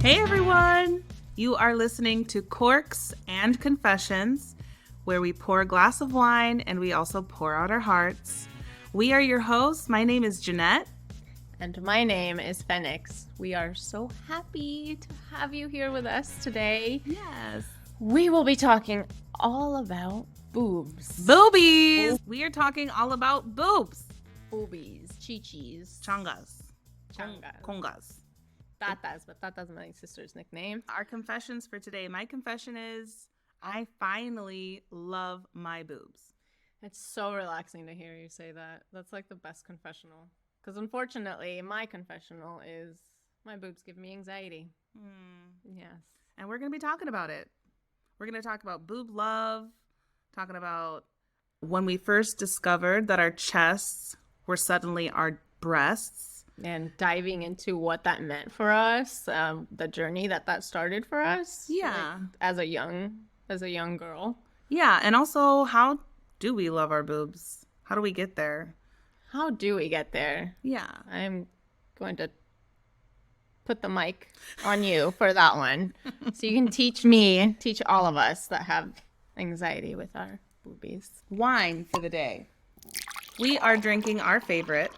Hey everyone! You are listening to Corks and Confessions, where we pour a glass of wine and we also pour out our hearts. We are your hosts. My name is Jeanette. And my name is Phoenix. We are so happy to have you here with us today. Yes. We will be talking all about boobs. Boobies! We are talking all about boobs. Boobies, chichis, Changas. changas, Congas. tatas, but tata's my sister's nickname. Our confessions for today. My confession is I finally love my boobs. It's so relaxing to hear you say that. That's like the best confessional. Because unfortunately, my confessional is my boobs give me anxiety. Yes. And we're going to be talking about it. We're going to talk about boob love, talking about when we first discovered that our chests were suddenly our breasts. And diving into what that meant for us, the journey that started for us. Yeah. Like, as a young girl. Yeah. And also, how do we love our boobs? How do we get there? How do we get there? Yeah. I'm going to put the mic on you for that one. So you can teach all of us that have anxiety with our boobies. Wine for the day. We are drinking our favorite.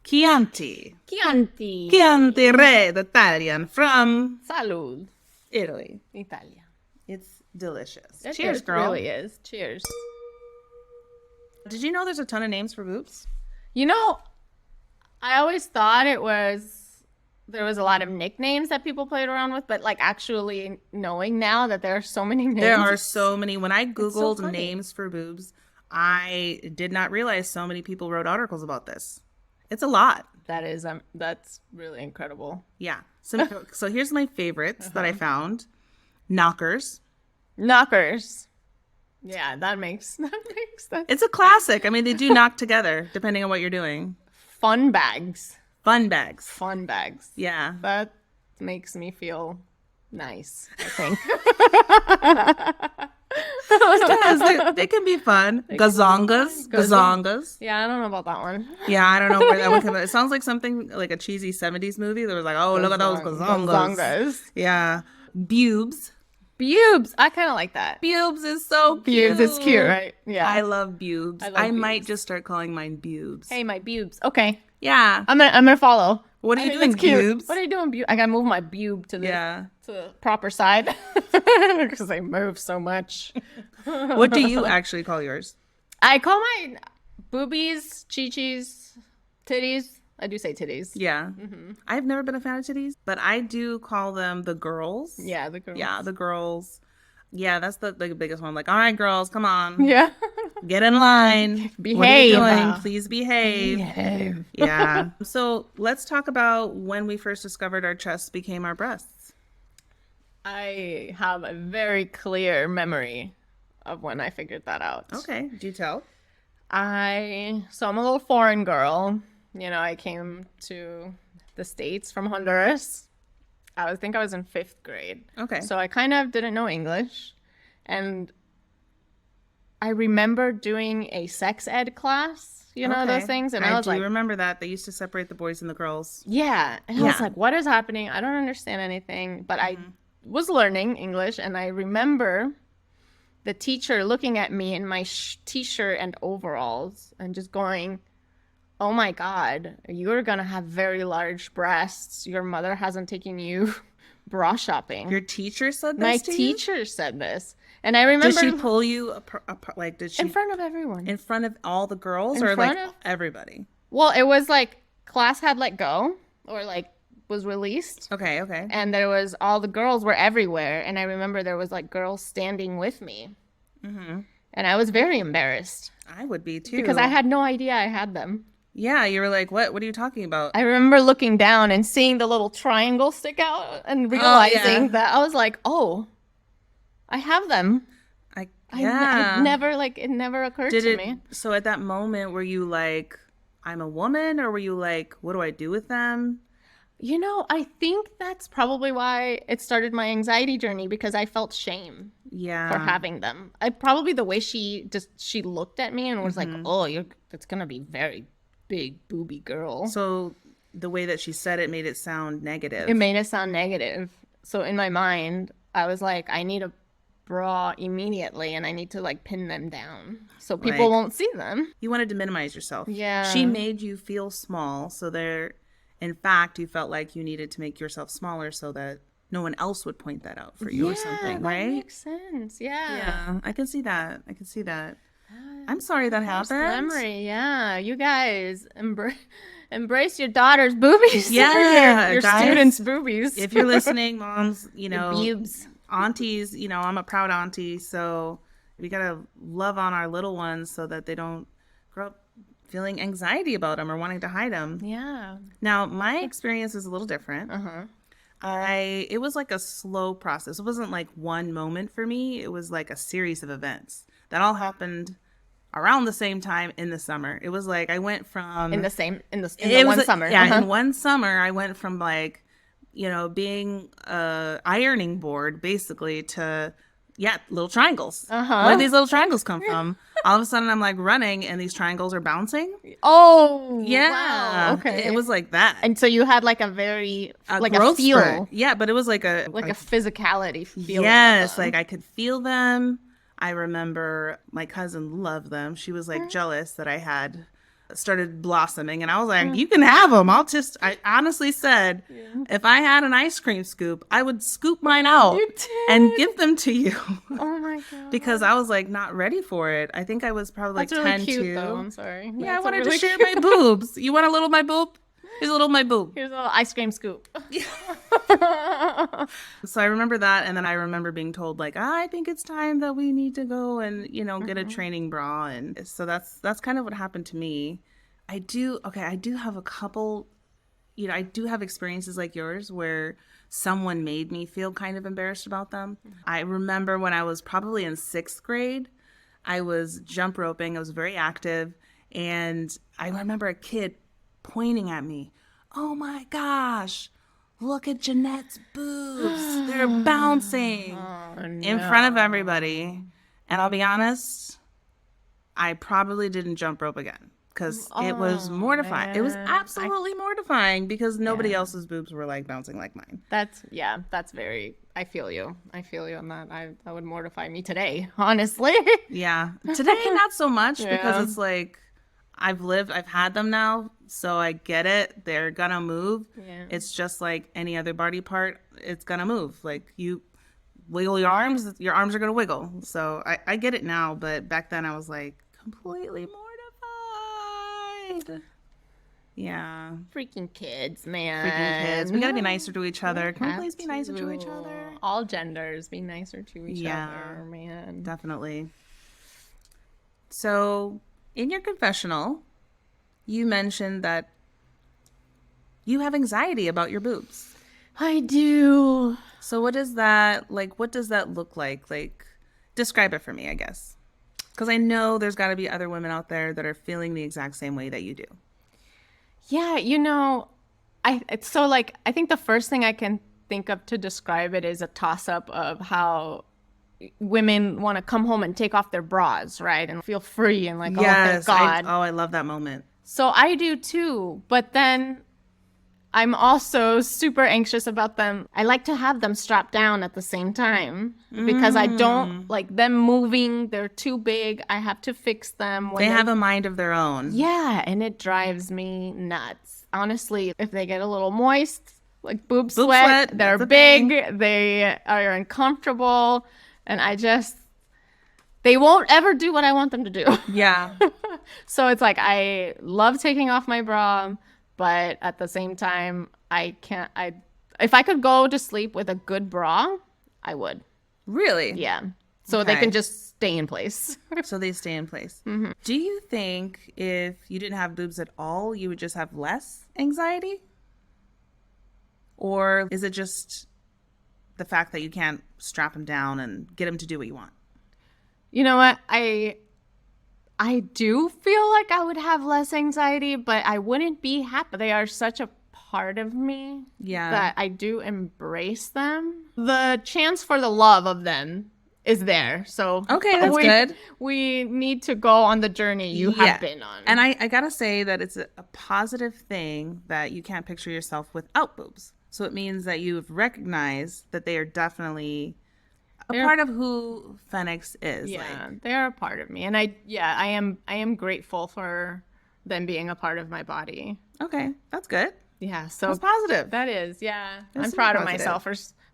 Chianti. Chianti. Chianti Re d'Italian from Salud. Italy. Italia. It's delicious. It Cheers, girl. really is. Cheers. Did you know there's a ton of names for boobs? You know, I always thought there was a lot of nicknames that people played around with, but like actually knowing now that there are so many names. There are so many. When I so Googled funny. names for boobs, I did not realize so many people wrote articles about this. It's a lot. That's really incredible. Yeah. So here's my favorites that I found. Knockers. Knockers. Yeah, that makes sense. It's a classic. I mean, they do knock together depending on what you're doing. Fun bags. Fun bags. Fun bags. Yeah. That makes me feel nice, I think. They can be fun. Gazongas. Gazongas. Yeah, I don't know about that one. Yeah, I don't know where that one came from. It sounds like something like a cheesy 70s movie. There was like, oh, look at those gazongas. Yeah. Bewbs. Bewbs. I kind of like that. Bewbs is so cute. Bewbs is cute, right? Yeah. I love Bewbs. I love I Bewbs. might just start calling mine Bewbs. Hey, my Bewbs. Okay. Yeah. I'm gonna follow. What are you I think doing, that's cute. Bewbs? What are you doing, Bewbs? I gotta move my Bewb to the proper side because they move so much. What do you actually call yours? I call mine boobies, chichis, titties. I do say titties. Yeah. Mm-hmm. I've never been a fan of titties, but I do call them the girls. Yeah, the girls. Yeah, the girls. Yeah, that's the biggest one. Like, all right, girls, come on. Yeah. Get in line. Behave. What are you doing? Please behave. Behave. Yeah. So let's talk about when we first discovered our chests became our breasts. I have a very clear memory of when I figured that out. Okay. Do tell. So I'm a little foreign girl. You know, I came to the States from Honduras. I think I was in 5th grade. Okay. So I kind of didn't know English. And I remember doing a sex ed class, those things. And I was like, remember that. They used to separate the boys and the girls. yeah. And I was like, what is happening? I don't understand anything. But I was learning English. And I remember the teacher looking at me in my t-shirt and overalls and just going, oh my God, you're going to have very large breasts. Your mother hasn't taken you bra shopping. Your teacher said this My to you? teacher said this. And I remember. Did she pull you did she? In front of everyone. In front of all the girls In or front like of- everybody? Well, it was like class had let go or like was released. Okay. And there was all the girls were everywhere. And I remember there was like girls standing with me. Mm-hmm. And I was very embarrassed I would be too. because I had no idea I had them. Yeah, you were like, what? What are you talking about? I remember looking down and seeing the little triangle stick out and realizing that I was like, oh, I have them. I never, it never occurred to me. So at that moment, were you like, I'm a woman? Or were you like, what do I do with them? You know, I think that's probably why it started my anxiety journey, because I felt shame for having them. Probably the way she looked at me and was like, oh, it's going to be very big booby girl. So the way that she said it made it sound negative. It made it sound negative. So in my mind, I was like, I need a bra immediately, and I need to like pin them down so people Like, won't see them. You wanted to minimize yourself. Yeah. She made you feel small, so in fact, you felt like you needed to make yourself smaller so that no one else would point that out for you or something, right? That makes sense. Yeah. Yeah, I can see that. I'm sorry that happened. Memory, yeah. You guys embrace your daughter's boobies. Yeah, your guys, students' boobies. If you're listening, moms, Bewbs. aunties, I'm a proud auntie, so we gotta love on our little ones so that they don't grow up feeling anxiety about them or wanting to hide them. Yeah. Now, my experience is a little different. Uh-huh. It was like a slow process. It wasn't like one moment for me. It was like a series of events that all happened around the same time in the summer. It was like I went from in the one summer. Yeah, uh-huh. In one summer I went from like, being a ironing board basically to little triangles. Uh-huh. Where did these little triangles come from? All of a sudden I'm like running and these triangles are bouncing. Oh, yeah. Wow. Okay. It was like that. And so you had like a very like a growth feel. spurt. Yeah, but it was like a physicality feel. Yes, like I could feel them. I remember my cousin loved them. She was like jealous that I had started blossoming, and I was like, you can have them. I honestly said, if I had an ice cream scoop, I would scoop mine out and give them to you. Oh my God. Because I was like not ready for it. I think I was probably like That's really 10 cute, too. though. I'm sorry. Yeah, That's I wanted really to share cute. my boobs. You want a little of my boob? Here's a little of my boob. Here's a little ice cream scoop. So I remember that, and then I remember being told like, I think it's time that we need to go and get a training bra, and so that's kind of what happened to me. I do have a couple, I do have experiences like yours where someone made me feel kind of embarrassed about them. I remember when I was probably in 6th grade, I was jump roping. I was very active, and I remember a kid pointing at me. Oh my gosh, look at Jeanette's boobs. They're bouncing in front of everybody. And I'll be honest, I probably didn't jump rope again because it was mortifying. Man. It was absolutely mortifying because nobody else's boobs were like bouncing like mine. That's very, I feel you on that. That would mortify me today, honestly. Yeah. Today, not so much because it's like, I've had them now, so I get it. They're gonna move. Yeah. It's just like any other body part. It's gonna move. Like you wiggle your arms are gonna wiggle. So I get it now, but back then I was like completely mortified. Yeah. Freaking kids, man. Freaking kids. We gotta be nicer to each other. Can we please be nicer to each other? All genders, be nicer to each other, man. Definitely. So in your confessional, you mentioned that you have anxiety about your boobs. I do. So what does that look like? Like, describe it for me, I guess. Because I know there's got to be other women out there that are feeling the exact same way that you do. Yeah, I think the first thing I can think of to describe it is a toss-up of how women want to come home and take off their bras, right? And feel free and like, yes, oh, thank God. I love that moment. So I do too. But then I'm also super anxious about them. I like to have them strapped down at the same time because I don't like them moving. They're too big. I have to fix them. They have a mind of their own. Yeah, and it drives me nuts. Honestly, if they get a little moist, like boob sweat, they're big, they are uncomfortable. And they won't ever do what I want them to do. Yeah. So it's like, I love taking off my bra, but at the same time, if I could go to sleep with a good bra, I would. Really? Yeah. So they can just stay in place. So they stay in place. Mm-hmm. Do you think if you didn't have boobs at all, you would just have less anxiety? Or is it just the fact that you can't strap them down and get them to do what you want? You know what? I do feel like I would have less anxiety, but I wouldn't be happy. They are such a part of me that I do embrace them. The chance for the love of them is there. So Okay, that's good. We need to go on the journey you have been on. And I gotta say that it's a positive thing that you can't picture yourself without boobs. So it means that you've recognized that they are definitely a part of who Phoenix is. Yeah, they're a part of me. And I am grateful for them being a part of my body. Okay, that's good. Yeah, so that's positive. That is, yeah. That's I'm proud of positive. myself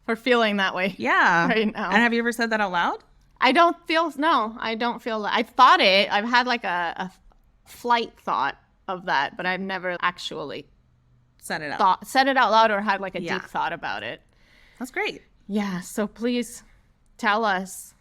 for feeling that way. Yeah. Right now. And have you ever said that out loud? I don't feel that. I've thought it. I've had like a flight thought of that, but I've never actually said it out loud or had like a deep thought about it. That's great. Yeah, so please tell us.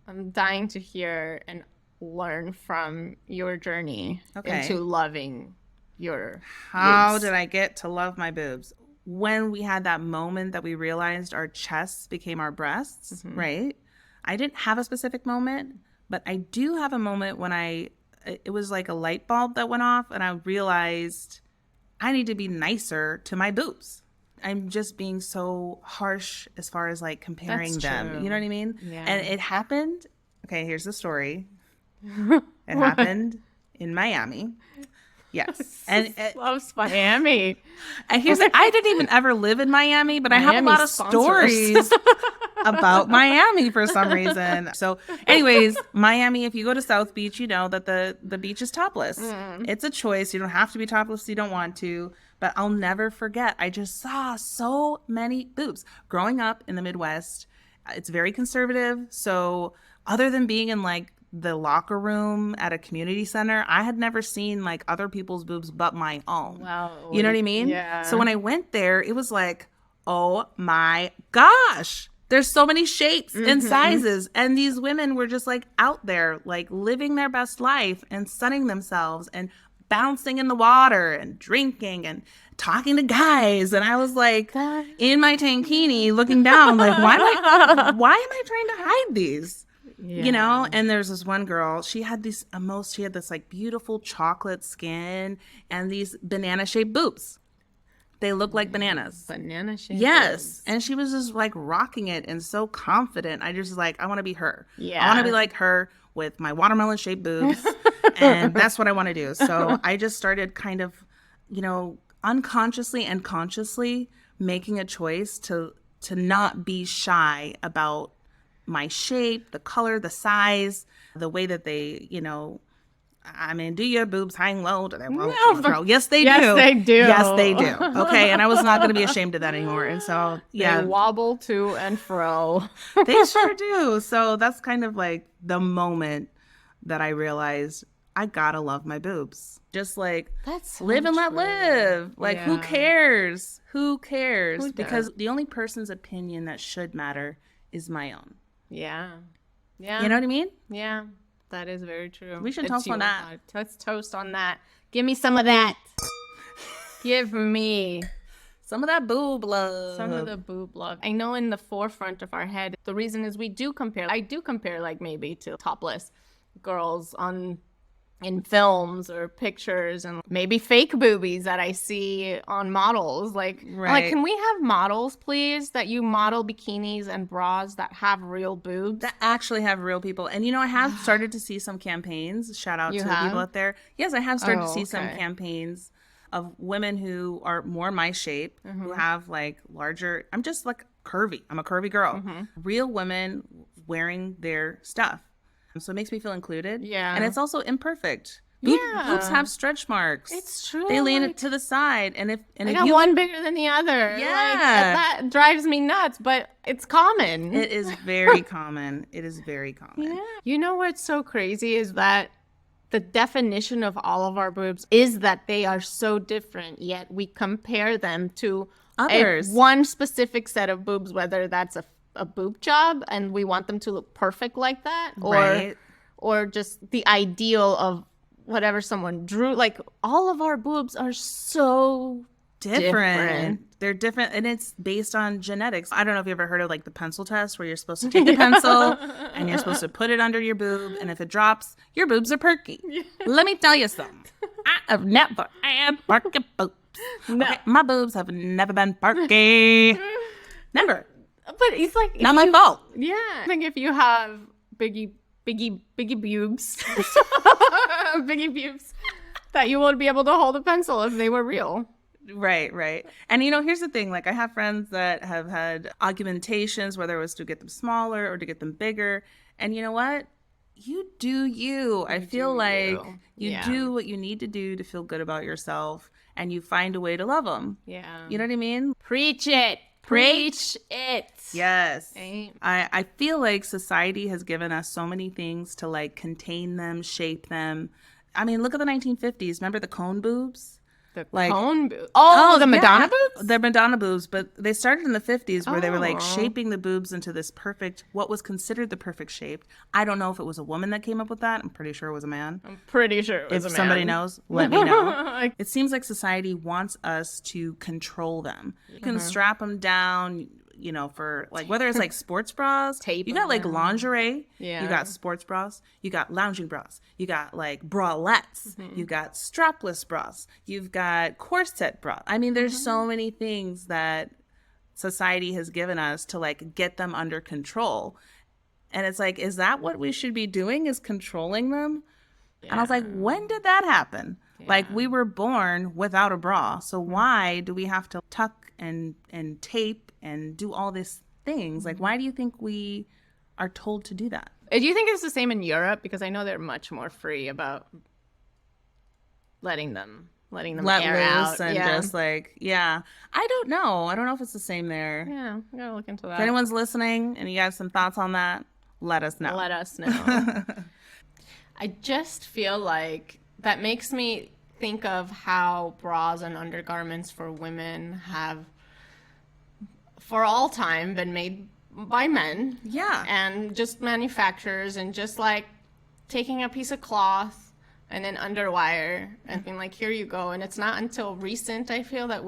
I'm dying to hear and learn from your journey into loving your How boobs. did I get to love my boobs? When we had that moment that we realized our chests became our breasts, right? I didn't have a specific moment, but I do have a moment when it was like a light bulb that went off and I realized I need to be nicer to my boobs. I'm just being so harsh as far as like comparing them. True. You know what I mean? Yeah. And it happened. Okay, here's the story. It happened in Miami. Yes. And loves Miami. And here's I didn't even ever live in Miami, but I have a lot of stories about Miami for some reason. So anyways, Miami, if you go to South Beach, you know that the beach is topless. It's a choice. You don't have to be topless if you don't want to. But I'll never forget. I just saw so many boobs. Growing up in the Midwest, it's very conservative. So other than being in like the locker room at a community center, I had never seen like other people's boobs but my own. Wow. You know what I mean? Yeah. So when I went there, it was like, oh my gosh, there's so many shapes and sizes. And these women were just like out there, like living their best life and sunning themselves and bouncing in the water and drinking and talking to guys. And I was like in my tankini looking down, like, why am I trying to hide these? Yeah. You know, and there's this one girl, she had this like beautiful chocolate skin and these banana shaped boobs. They look like bananas. Banana shaped Yes. boobs. And she was just like rocking it and so confident. I just like, I want to be her. Yeah. I want to be like her with my watermelon shaped boobs. And that's what I want to do. So I just started kind of, you know, unconsciously and consciously making a choice to not be shy about my shape, the color, the size, the way that they, you know, I mean, do your boobs hang low? Do they grow? Yes, they do. Yes, they do. Yes, they do. Okay, and I was not going to be ashamed of that anymore. And so, yeah. They wobble to and fro. They sure do. So that's kind of like the moment that I realized I gotta love my boobs. Just like That's so live and let true. live. Like, who Yeah. cares? Who cares? Who Because does? the only person's opinion that should matter is my own. Yeah. Yeah. You know what I mean? Yeah. That is very true. We should It's toast on you that. and I. Let's toast on that. Give me some of that. Give me Some of that boob love. some of the boob love. I know in the forefront of our head, the reason is we do compare. I do compare like maybe to topless girls in films or pictures and maybe fake boobies that I see on models. Like, I'm like, Right. can we have models, please, that you model bikinis and bras that have real boobs? That actually have real people. And you know, I have started to see some campaigns. Shout out You to the have? people out there. Yes, I have started to Oh, see some okay. campaigns of women who are more my shape, Mm-hmm. who have like larger, I'm just like curvy. I'm a curvy girl. Mm-hmm. Real women wearing their stuff. So it makes me feel included. Yeah. And it's also imperfect. Yeah. Boobs have stretch marks. It's true. They lean like- it to the side. And if I got you one bigger than the other. Like, Yeah. that drives me nuts, but it's common. it is very common. It is very common. Yeah. You know what's so crazy is that the definition of all of our boobs is that they are so different, yet we compare them to Others. one specific set of boobs, whether that's a boob job and we want them to look perfect like that, Right. or just the ideal of whatever someone drew. Like, all of our boobs are so Different. They're different, and it's based on genetics. I don't know if you ever heard of like the pencil test, where you're supposed to take a pencil and you're supposed to put it under your boob, and if it drops, your boobs are perky. Let me tell you something. I have never had perky boobs. No. Okay, my boobs have never been perky. Never. But it's like Not my fault. Yeah, I think if you have biggie boobs, biggie boobs, that you would be able to hold a pencil if they were real. Right. And here's the thing. Like, I have friends that have had augmentations, whether it was to get them smaller or to get them bigger. And you know what? You do you. I feel like you do what you need to do to feel good about yourself, and you find a way to love them. Yeah. You know what I mean? Preach it. Preach it. Yes. Right? I feel like society has given us so many things to like contain them, shape them. I mean, look at the 1950s. Remember the cone boobs? The Like- cone boobs. Oh, the Madonna boobs? They're Madonna boobs, but they started in the 50s where they were like Oh. shaping the boobs into this perfect, what was considered the perfect shape. I don't know if it was a woman that came up with that. I'm pretty sure it was a man. I'm pretty sure it was If a somebody man. knows, let me know. It seems like society wants us to control them. You can strap them down, for like whether it's like sports bras, Tape you got them like down. lingerie, Yeah. you got sports bras, you got lounging bras, you got like bralettes, you got strapless bras, you've got corset bras. I mean, there's so many things that society has given us to like get them under control. And it's like, is that what we should be doing, is controlling them? And I was like, when did that happen? Like, we were born without a bra. So why do we have to tuck and tape and do all these things? Like, why do you think we are told to do that? Do you think it's the same in Europe? Because I know they're much more free about letting them Let air loose out. and just like, I don't know. I don't know if it's the same there. Yeah, I gotta look into that. If anyone's listening and you got some thoughts on that, let us know. Let us know. I just feel like that makes me think of how bras and undergarments for women have, for all time, been made by men. Yeah. And just manufacturers, and just like taking a piece of cloth and an underwire and being like, here you go. And it's not until recent, I feel, that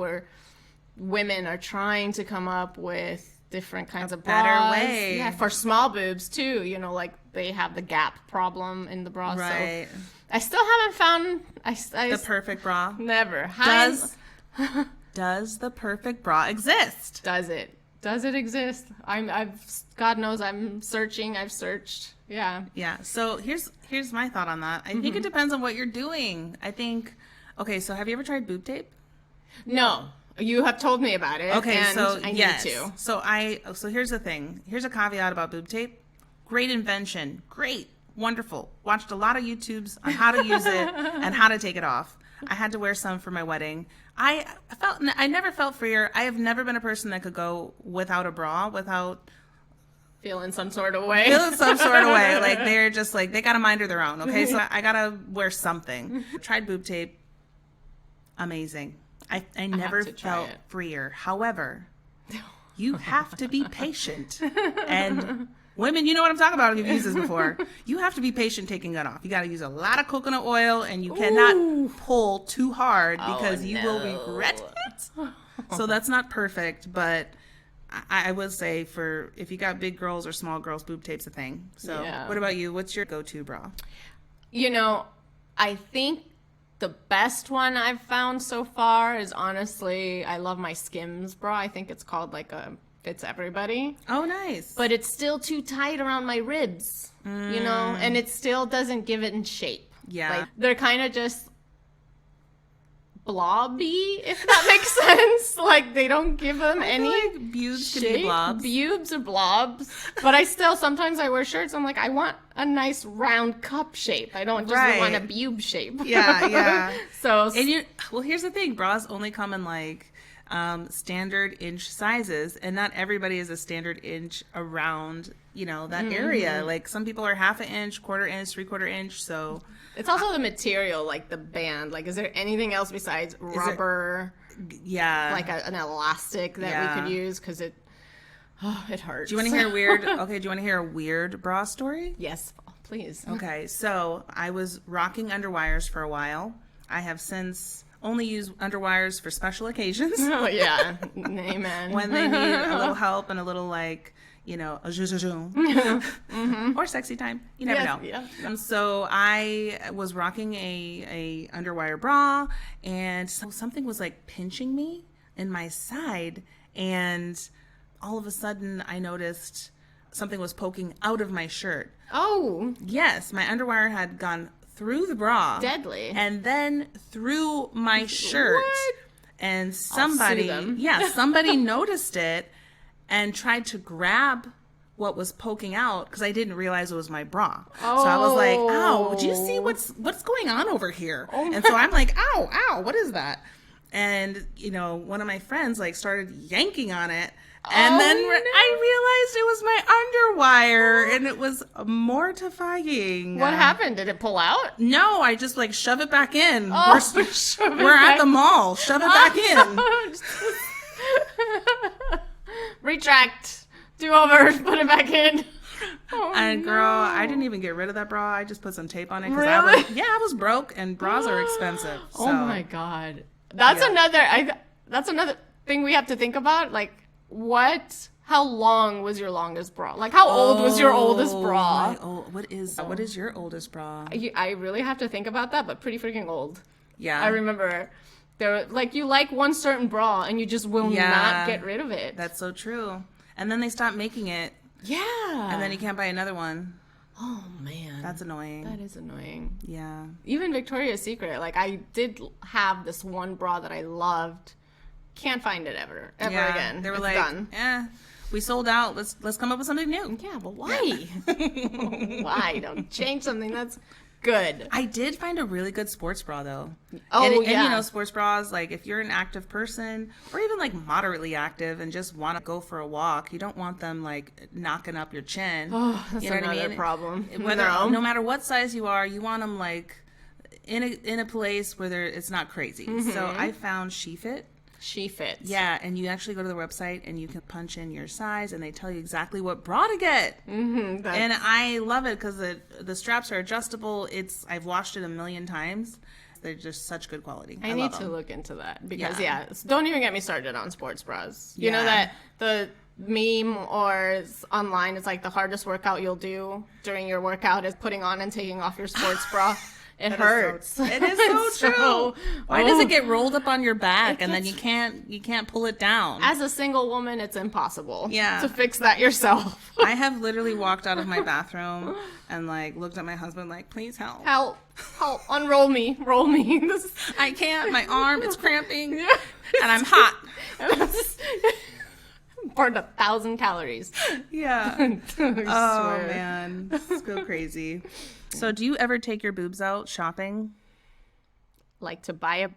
women are trying to come up with different kinds of better bras. way. Yeah, for small boobs too. Like they have the gap problem in the bra. Right. So I still haven't found The perfect bra. never. Does the perfect bra exist? Does it? Does it exist? God knows I'm searching. I've searched. Yeah. Yeah. So here's my thought on that. I think it depends on what you're doing. I think, okay, so have you ever tried boob tape? No. You have told me about it. Okay, and so I yes. need to. So here's the thing. Here's a caveat about boob tape. Great invention. Great. Wonderful. Watched a lot of YouTubes on how to use it and how to take it off. I had to wear some for my wedding. I never felt freer. I have never been a person that could go without a bra, without Feeling some sort of way. feeling some sort of way. Like, they're just like, they got a mind of their own. Okay. So I got to wear something. Tried boob tape. Amazing. I never to try felt it. freer. However, you have to be patient. And women, you know what I'm talking about if you've used this before. You have to be patient taking it off. You got to use a lot of coconut oil, and you cannot pull too hard because you will regret it. So that's not perfect, but I will say, for if you got big girls or small girls, boob tape's a thing. So what about you? What's your go-to bra? I think the best one I've found so far is, honestly, I love my Skims bra. I think it's called like a Fits Everybody. Oh, nice. But it's still too tight around my ribs, and it still doesn't give it in shape. Yeah. Like, they're kind of just blobby, if that makes sense. Like, they don't give them any like boobs can be shape. blobs. Boobs are blobs. But sometimes I wear shirts, I'm like, I want a nice round cup shape. I don't just want a boob shape. Yeah. So, Well, here's the thing. Bras only come in like standard inch sizes, and not everybody is a standard inch around, that area. Like, some people are half an inch, quarter inch, 3/4 inch. So it's also the material, like the band. Like, is there anything else besides rubber? yeah. Like an elastic that we could use? Because it hurts. Do you want to hear a weird? Okay. Do you want to hear a weird bra story? Yes, please. Okay. So I was rocking underwires for a while. I have since only used underwires for special occasions. Oh, yeah. Amen. When they need a little help and a little, like, a zhuzh or sexy time. You never know. Yeah. So I was rocking a underwire bra, and so something was like pinching me in my side, and all of a sudden I noticed something was poking out of my shirt. Oh. Yes, my underwire had gone through the bra. Deadly. And then through my shirt. What? And I'll sue them. somebody noticed it and tried to grab what was poking out because I didn't realize it was my bra. Oh. So I was like, ow, do you see what's going on over here? Oh and so I'm like, ow, what is that? And, one of my friends like started yanking on it. And then I realized it was my underwire and it was mortifying. What happened? Did it pull out? No, I just like shove it back in. Oh, We're at the mall. Shove it back in. Retract. Do over. Put it back in. Oh, and girl, I didn't even get rid of that bra. I just put some tape on it because Really? I was broke and bras are expensive. So. Oh my God. That's another thing we have to think about. Like, how long was your longest bra? Like, how old was your oldest bra? What is your oldest bra? I really have to think about that, but pretty freaking old. Yeah. I remember you like one certain bra and you just will not get rid of it. That's so true. And then they stopped making it. Yeah. And then you can't buy another one. Oh man. That's annoying. That is annoying. Yeah. Even Victoria's Secret, like I did have this one bra that I loved. Can't find it ever again. They were it's done. We sold out. Let's come up with something new. Yeah, but why? Why? Don't change something that's good. I did find a really good sports bra though. Oh, and sports bras, like if you're an active person or even like moderately active and just want to go for a walk, you don't want them like knocking up your chin. Oh, that's you know another what I mean? problem. No matter what size you are, you want them like in a place where it's not crazy. Mm-hmm. So I found She Fit. She Fits. Yeah, and you actually go to the website and you can punch in your size and they tell you exactly what bra to get. Mm-hmm, and I love it because the straps are adjustable. I've washed it a million times. They're just such good quality. I need to look into that because don't even get me started on sports bras. You know that the meme or online is like the hardest workout you'll do during your workout is putting on and taking off your sports bra. It hurts. It is so true. Why does it get rolled up on your back and then you can't pull it down? As a single woman, it's impossible. Yeah. To fix that yourself. I have literally walked out of my bathroom and like looked at my husband like, please help. Help. Unroll me. Roll me. I can't. My arm, it's cramping. And I'm hot. Burned 1,000 calories. Yeah. Oh man. It's so crazy. So do you ever take your boobs out shopping? Like to buy a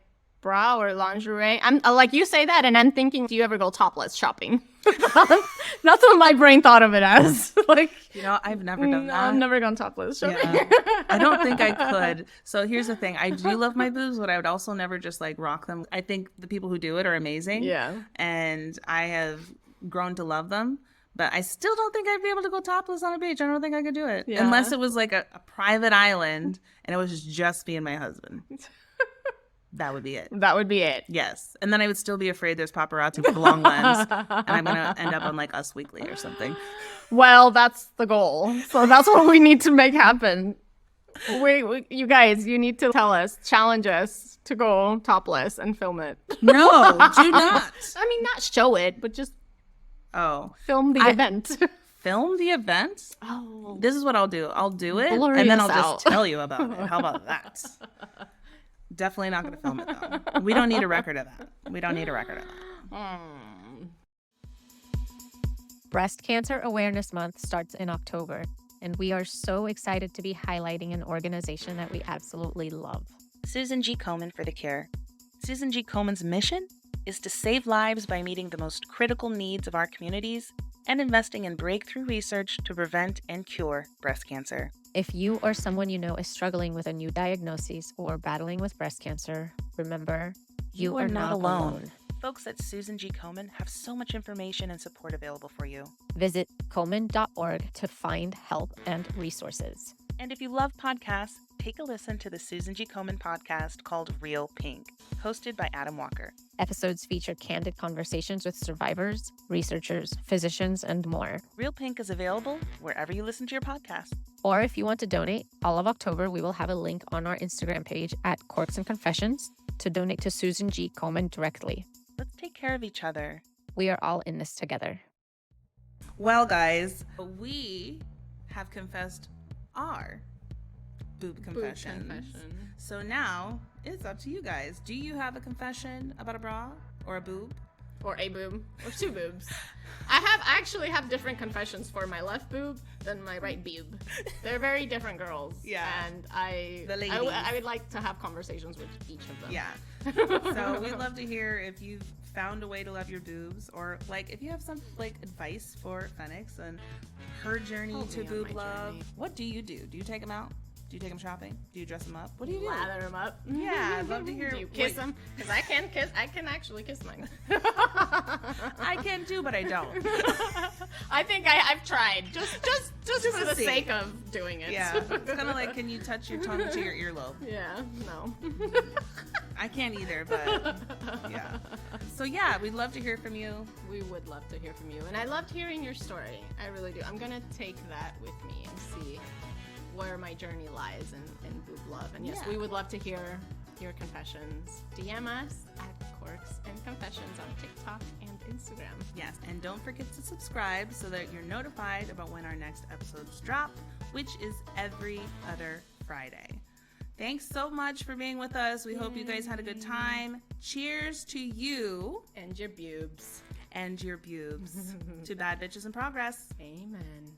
bra or lingerie? I'm like, you say that and I'm thinking, do you ever go topless shopping? That's what my brain thought of it as. Like, I've never done that. I've never gone topless shopping. Yeah. I don't think I could. So here's the thing. I do love my boobs, but I would also never just like rock them. I think the people who do it are amazing. Yeah. And I have grown to love them. But I still don't think I'd be able to go topless on a beach. I don't think I could do it. Yeah. Unless it was like a private island and it was just me and my husband. That would be it. That would be it. Yes. And then I would still be afraid there's paparazzi with the long lens. And I'm going to end up on like Us Weekly or something. Well, that's the goal. So that's what we need to make happen. You guys, you need to challenge us to go topless and film it. No, do not. I mean, not show it, but just film the event. Film the event? Oh. This is what I'll do. I'll do it, Blur and then us I'll out. just tell you about it. How about that? Definitely not going to film it, though. We don't need a record of that. Breast Cancer Awareness Month starts in October, and we are so excited to be highlighting an organization that we absolutely love. Susan G. Komen for the Cure. Susan G. Komen's mission is to save lives by meeting the most critical needs of our communities and investing in breakthrough research to prevent and cure breast cancer. If you or someone you know is struggling with a new diagnosis or battling with breast cancer, remember, you are not alone. Folks at Susan G. Komen have so much information and support available for you. Visit komen.org to find help and resources. And if you love podcasts, take a listen to the Susan G. Komen podcast called Real Pink, hosted by Adam Walker. Episodes feature candid conversations with survivors, researchers, physicians, and more. Real Pink is available wherever you listen to your podcast. Or if you want to donate, all of October we will have a link on our Instagram page at corksandconfessions to donate to Susan G. Komen directly. Let's take care of each other. We are all in this together. Well, guys, we have confessed our boob confessions. So now it's up to you guys. Do you have a confession about a bra or a boob? Or a boob. Or two boobs. I actually have different confessions for my left boob than my right boob. They're very different girls. Yeah. And I would like to have conversations with each of them. Yeah. So we'd love to hear if you've found a way to love your boobs, or like if you have some like advice for Phoenix and her journey to boob love. Journey. What do? Do you take them out? Do you take them shopping? Do you dress them up? What do you do? Lather them up. Yeah, I'd love to hear. Do you kiss them? Because I can actually kiss mine. I can too, but I don't. I think I've tried. Just for the sake of doing it. Yeah. It's kind of like, can you touch your tongue to your earlobe? Yeah. No. I can't either, but yeah. So yeah, we'd love to hear from you. We would love to hear from you. And I loved hearing your story. I really do. I'm going to take that with me and see where my journey lies in boob love. And yes, we would love to hear your confessions. DM us at Corks and Confessions on TikTok and Instagram. Yes, and don't forget to subscribe so that you're notified about when our next episodes drop, which is every other Friday. Thanks so much for being with us. We hope you guys had a good time. Cheers to you. And your boobs. And your boobs. To Bad Bitches in Progress. Amen.